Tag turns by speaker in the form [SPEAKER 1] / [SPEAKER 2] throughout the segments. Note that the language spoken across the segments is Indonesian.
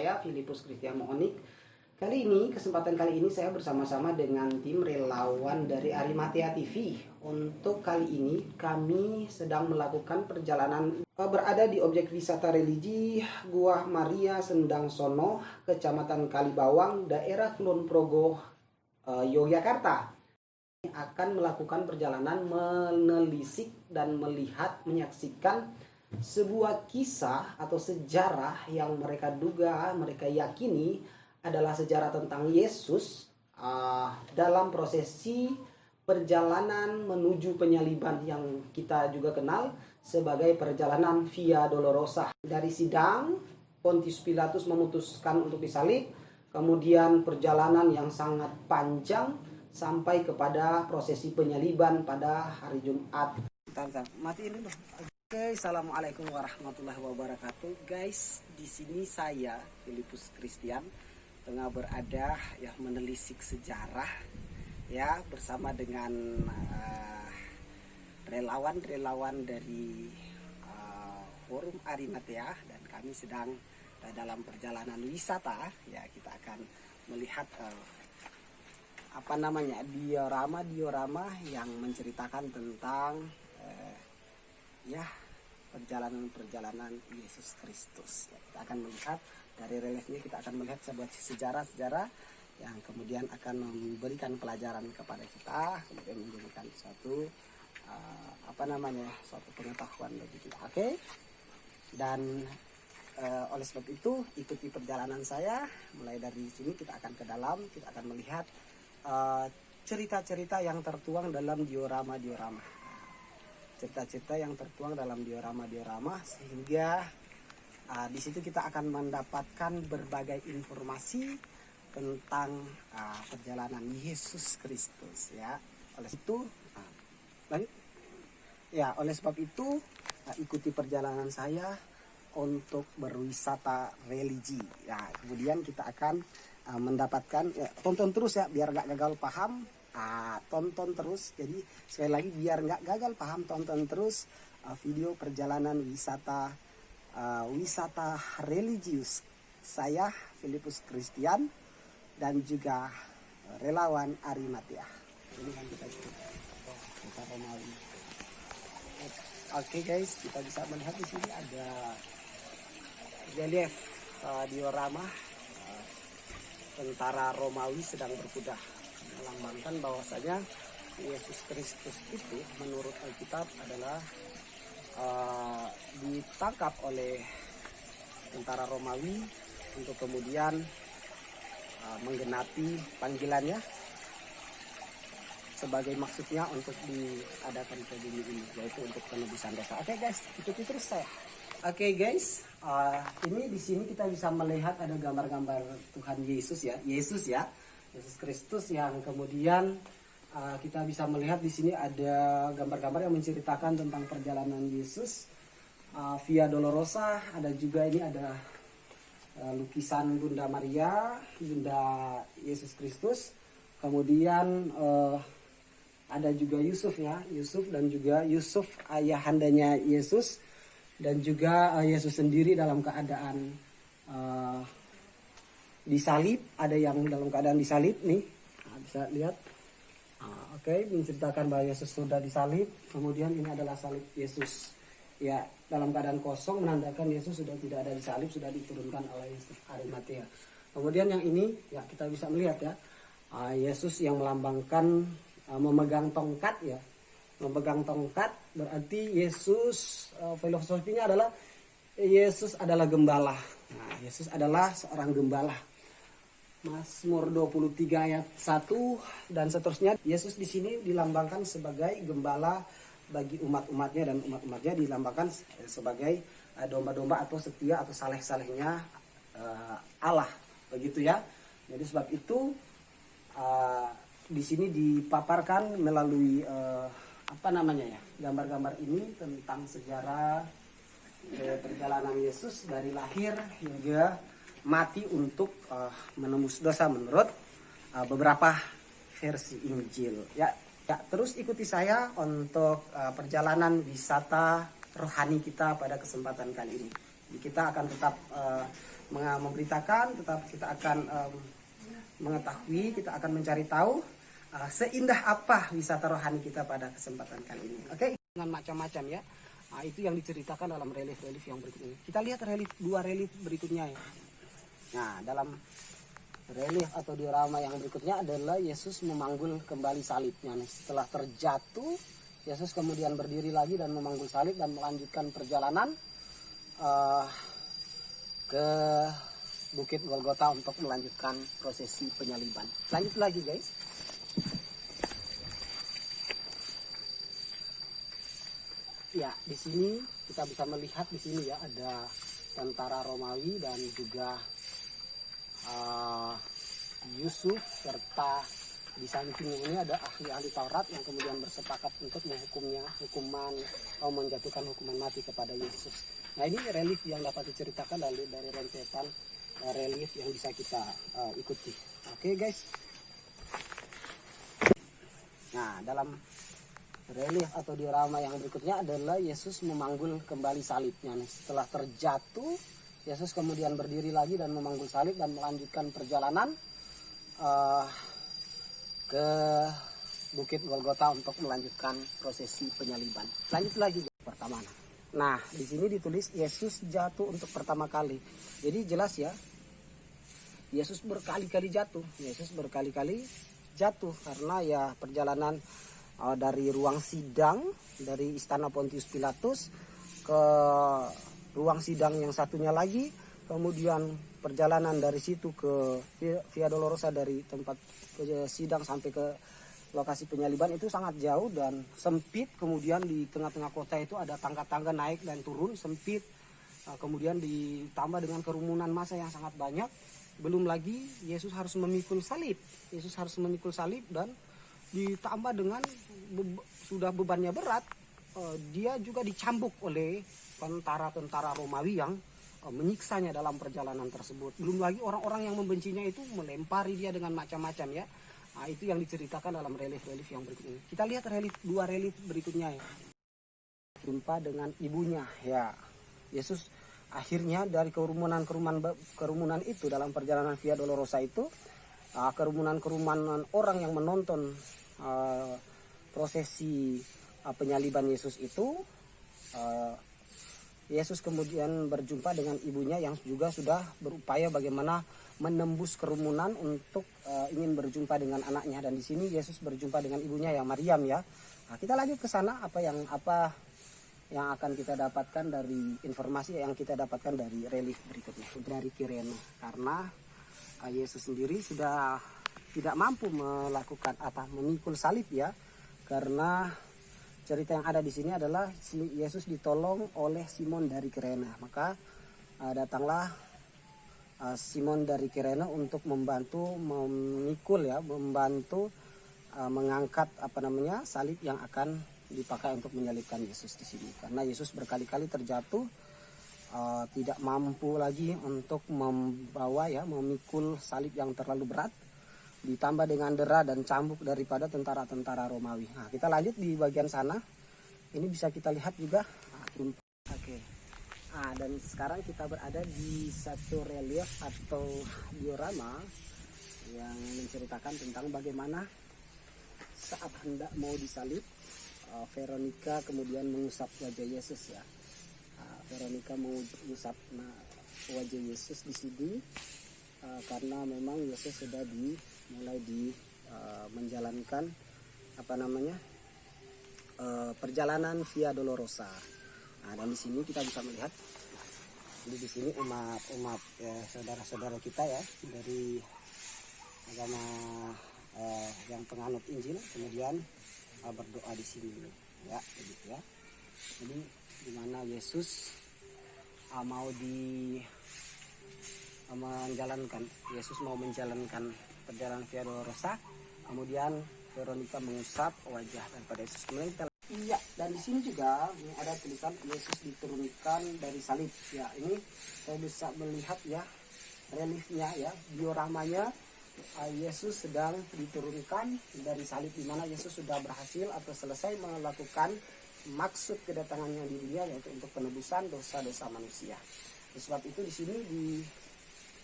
[SPEAKER 1] saya Filipus Christian Moonik. Kesempatan kali ini saya bersama-sama dengan tim relawan dari Arimatea TV. Untuk kali ini kami sedang melakukan perjalanan berada di objek wisata religi Gua Maria Sendang Sono, Kecamatan Kalibawang, daerah Kulon Progo, Yogyakarta. Akan melakukan perjalanan menelisik dan melihat, menyaksikan sebuah kisah atau sejarah yang mereka duga, mereka yakini adalah sejarah tentang Yesus dalam prosesi perjalanan menuju penyaliban yang kita juga kenal sebagai perjalanan Via Dolorosa. Dari sidang, Pontius Pilatus memutuskan untuk disalib, kemudian perjalanan yang sangat panjang sampai kepada prosesi penyaliban pada hari Jumat. Matiin dulu. Oke, assalamualaikum warahmatullahi wabarakatuh, guys. Di sini saya Filipus Christian tengah berada ya menelisik sejarah ya bersama dengan relawan-relawan dari Forum Arimatea, dan kami sedang dalam perjalanan wisata ya. Kita akan melihat diorama yang menceritakan tentang perjalanan Yesus Kristus. Ya, kita akan melihat dari reliefnya, kita akan melihat sebuah sejarah-sejarah yang kemudian akan memberikan pelajaran kepada kita, kemudian menjadikan suatu suatu pengetahuan bagi kita. Oke? Dan oleh sebab itu ikuti perjalanan saya. Mulai dari sini kita akan ke dalam, kita akan melihat cerita-cerita yang tertuang dalam diorama-diorama. Cerita-cerita yang tertuang dalam diorama-diorama, sehingga di situ kita akan mendapatkan berbagai informasi tentang perjalanan Yesus Kristus ya. Oleh sebab itu ikuti perjalanan saya untuk berwisata religi ya. Kemudian kita akan mendapatkan tonton terus ya, biar nggak gagal paham. Tonton terus. Jadi sekali lagi, biar nggak gagal paham, tonton terus video perjalanan wisata religius saya Filipus Christian dan juga relawan Arimatea. Ini kan kita Romawi. Oke guys, kita bisa melihat di sini ada relief diorama tentara Romawi sedang berkuda, melambangkan bahwasanya Yesus Kristus itu menurut Alkitab adalah ditangkap oleh tentara Romawi untuk kemudian menggenapi panggilannya sebagai maksudnya untuk diadakan ke bumi ini, yaitu untuk penebusan dosa. Oke guys, ikuti terus saya. Oke guys, ini di sini kita bisa melihat ada gambar-gambar Tuhan Yesus Kristus, yang kemudian kita bisa melihat di sini ada gambar-gambar yang menceritakan tentang perjalanan Yesus Via Dolorosa. Ada juga ini ada lukisan Bunda Maria, Bunda Yesus Kristus. Kemudian ada juga Yusuf dan juga Yusuf ayahandanya Yesus, dan juga Yesus sendiri dalam keadaan disalib. Ada yang dalam keadaan disalib nih, bisa lihat. Menceritakan bahwa Yesus sudah disalib. Kemudian ini adalah salib Yesus ya, dalam keadaan kosong, menandakan Yesus sudah tidak ada disalib, sudah diturunkan oleh Yesus Arimatea. Kemudian yang ini ya, kita bisa melihat ya, Yesus yang melambangkan memegang tongkat ya. Memegang tongkat berarti Yesus, filosofinya adalah Yesus adalah gembala. Nah, Yesus adalah seorang gembala. Mazmur 23 ayat 1 dan seterusnya. Yesus di sini dilambangkan sebagai gembala bagi umat-umatnya, dan umat-umatnya dilambangkan sebagai domba-domba atau setia atau saleh-salehnya Allah, begitu ya. Jadi sebab itu di sini dipaparkan melalui gambar-gambar ini tentang sejarah perjalanan Yesus dari lahir hingga mati untuk menembus dosa menurut beberapa versi Injil ya. Terus ikuti saya untuk perjalanan wisata rohani kita pada kesempatan kali ini. Jadi kita akan tetap memberitakan, tetapi kita akan mengetahui, kita akan mencari tahu seindah apa wisata rohani kita pada kesempatan kali ini. Oke, dengan macam-macam ya. Nah, itu yang diceritakan dalam relief-relief yang berikut ini. Kita lihat dua relief berikutnya ya. Nah, dalam relief atau diorama yang berikutnya adalah Yesus memanggul kembali salibnya. Setelah terjatuh, Yesus kemudian berdiri lagi dan memanggul salib dan melanjutkan perjalanan ke Bukit Golgota untuk melanjutkan prosesi penyaliban. Lanjut lagi guys. Ya, di sini kita bisa melihat di sini ya ada tentara Romawi dan juga Yusuf, serta di samping ini ada ahli-ahli Taurat yang kemudian bersepakat untuk menjatuhkan hukuman mati kepada Yesus. Nah, ini relief yang dapat diceritakan dari rentetan relief yang bisa kita ikuti. Oke guys. Nah, dalam relief atau diorama yang berikutnya adalah Yesus memanggul kembali salibnya. Setelah terjatuh, Yesus kemudian berdiri lagi dan memanggul salib dan melanjutkan perjalanan ke Bukit Golgota untuk melanjutkan prosesi penyaliban. Lanjut lagi pertama. Nah, di sini ditulis Yesus jatuh untuk pertama kali. Jadi jelas ya, Yesus berkali-kali jatuh. Yesus berkali-kali jatuh karena ya perjalanan dari ruang sidang, dari istana Pontius Pilatus ke ruang sidang yang satunya lagi, kemudian perjalanan dari situ ke Via Dolorosa, dari tempat sidang sampai ke lokasi penyaliban itu sangat jauh dan sempit. Kemudian di tengah-tengah kota itu ada tangga-tangga naik dan turun sempit. Kemudian ditambah dengan kerumunan massa yang sangat banyak. Belum lagi Yesus harus memikul salib. Yesus harus memikul salib dan ditambah dengan sudah bebannya berat, dia juga dicambuk oleh tentara-tentara Romawi yang menyiksanya dalam perjalanan tersebut. Belum lagi orang-orang yang membencinya itu melempari dia dengan macam-macam ya. Nah, itu yang diceritakan dalam relief-relief yang berikut ini. Kita lihat dua relief berikutnya ya. Jumpa dengan ibunya ya. Yesus akhirnya dari kerumunan itu dalam perjalanan Via Dolorosa itu, kerumunan orang yang menonton prosesi penyaliban Yesus itu, Yesus kemudian berjumpa dengan ibunya yang juga sudah berupaya bagaimana menembus kerumunan untuk ingin berjumpa dengan anaknya. Dan di sini Yesus berjumpa dengan ibunya ya, Maryam ya. Nah, kita lanjut ke sana, apa yang akan kita dapatkan dari informasi yang kita dapatkan dari relief berikutnya dari Kirene. Karena Yesus sendiri sudah tidak mampu memikul salib ya, karena cerita yang ada di sini adalah Yesus ditolong oleh Simon dari Kirene. Maka datanglah Simon dari Kirene untuk membantu mengangkat salib yang akan dipakai untuk menyalibkan Yesus di sini. Karena Yesus berkali-kali terjatuh, tidak mampu lagi untuk memikul salib yang terlalu berat, ditambah dengan dera dan cambuk daripada tentara-tentara Romawi. Nah, kita lanjut di bagian sana. Ini bisa kita lihat juga. Oke. Nah, dan sekarang kita berada di satu relief atau diorama yang menceritakan tentang bagaimana saat hendak mau disalib, Veronica kemudian mengusap wajah Yesus ya. Veronica mengusap wajah Yesus di sini karena memang Yesus sudah mulai menjalankan perjalanan Via Dolorosa. Nah, dan di sini kita bisa melihat di sini umat saudara-saudara kita ya dari agama yang penganut Injil kemudian berdoa di sini ya, begitu ya. Jadi di mana Yesus Yesus mau menjalankan perjalanan Via Dolorosa, kemudian Veronica mengusap wajah daripada Yesus. Kemudian kita dan di sini juga ini ada tulisan Yesus diturunkan dari salib. Ya, ini saya bisa melihat ya reliefnya ya, dioramanya Yesus sedang diturunkan dari salib, di mana Yesus sudah berhasil atau selesai melakukan maksud kedatangannya di dunia, yaitu untuk penebusan dosa-dosa manusia. Sebab itu di sini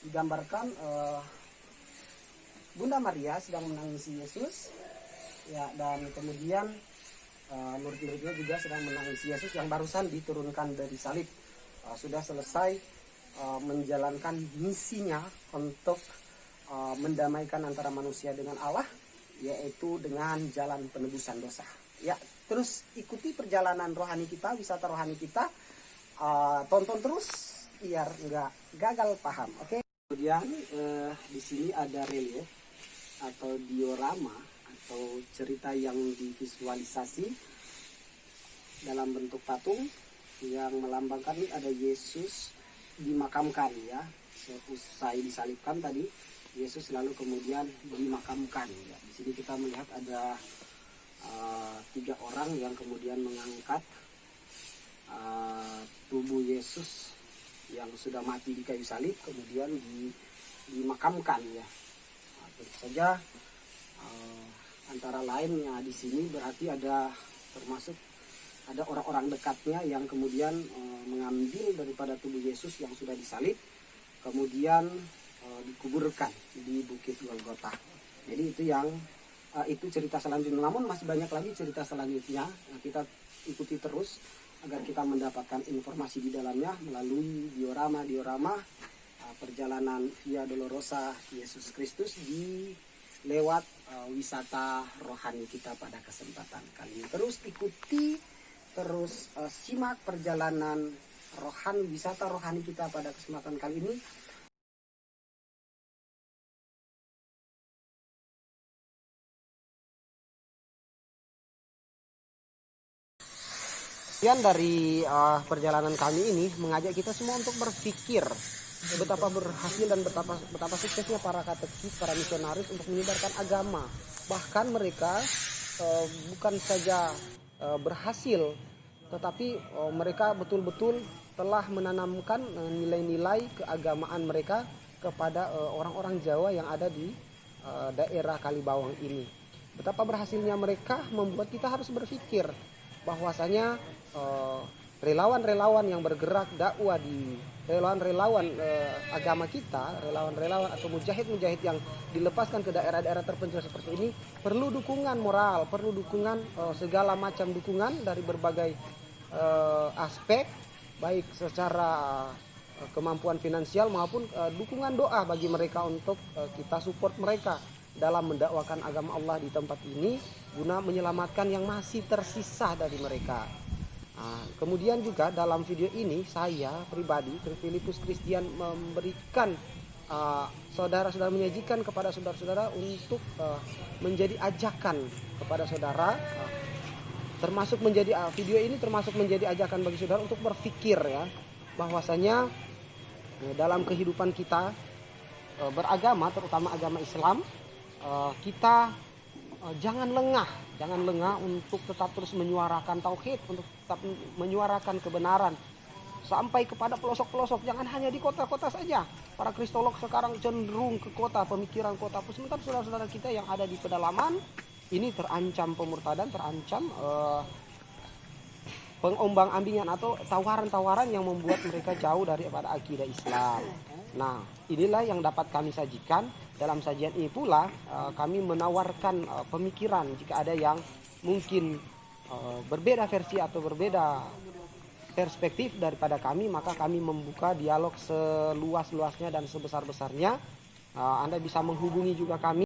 [SPEAKER 1] digambarkan Bunda Maria sedang menangisi Yesus, ya, dan kemudian murid-muridnya juga sedang menangisi Yesus yang barusan diturunkan dari salib. Sudah selesai menjalankan misinya untuk mendamaikan antara manusia dengan Allah, yaitu dengan jalan penebusan dosa. Ya, terus ikuti perjalanan rohani kita, wisata rohani kita, tonton terus biar nggak gagal paham. Oke. Kemudian di sini ada relief atau diorama atau cerita yang divisualisasi dalam bentuk patung yang melambangkan ini ada Yesus dimakamkan, ya. Selesai disalibkan tadi, Yesus lalu kemudian dimakamkan, ya. Di sini kita melihat ada 3 orang yang kemudian mengangkat tubuh Yesus yang sudah mati di kayu salib kemudian dimakamkan, ya. Tentu saja antara lainnya di sini berarti termasuk ada orang-orang dekatnya yang kemudian mengambil daripada tubuh Yesus yang sudah disalib kemudian dikuburkan di Bukit Golgota. Jadi itu cerita selanjutnya. Namun masih banyak lagi cerita selanjutnya. Nah, kita ikuti terus agar kita mendapatkan informasi di dalamnya melalui diorama perjalanan Via Dolorosa Yesus Kristus lewat wisata rohani kita pada kesempatan kali ini. Terus ikuti, simak perjalanan wisata rohani kita pada kesempatan kali ini. Kemudian dari perjalanan kami ini mengajak kita semua untuk berpikir betapa berhasil dan betapa suksesnya para katekis, para misionaris untuk menyebarkan agama. Bahkan mereka bukan saja berhasil, tetapi mereka betul-betul telah menanamkan nilai-nilai keagamaan mereka kepada orang-orang Jawa yang ada di daerah Kalibawang ini. Betapa berhasilnya mereka membuat kita harus berpikir bahwasanya relawan-relawan yang bergerak dakwah relawan-relawan agama kita, relawan-relawan atau mujahid-mujahid yang dilepaskan ke daerah-daerah terpencil seperti ini perlu dukungan moral, perlu dukungan segala macam dukungan dari berbagai aspek, baik secara kemampuan finansial maupun dukungan doa bagi mereka untuk kita support mereka dalam mendakwakan agama Allah di tempat ini guna menyelamatkan yang masih tersisa dari mereka. Kemudian juga dalam video ini saya pribadi, Filipus Christian, memberikan saudara-saudara, menyajikan kepada saudara-saudara untuk menjadi ajakan kepada saudara, termasuk video ini termasuk menjadi ajakan bagi saudara untuk berpikir, ya, bahwasanya dalam kehidupan kita beragama, terutama agama Islam, kita jangan lengah untuk tetap terus menyuarakan tauhid, untuk tetap menyuarakan kebenaran sampai kepada pelosok-pelosok. Jangan hanya di kota-kota saja. Para kristolog sekarang cenderung ke kota, pemikiran kota. Sementara saudara-saudara kita yang ada di pedalaman ini terancam pemurtadan, terancam pengombang-ambingan atau tawaran-tawaran yang membuat mereka jauh daripada akidah Islam. Nah, inilah yang dapat kami sajikan. Dalam sajian ini pula kami menawarkan pemikiran jika ada yang mungkin berbeda versi atau berbeda perspektif daripada kami, maka kami membuka dialog seluas-luasnya dan sebesar-besarnya. Anda bisa menghubungi juga kami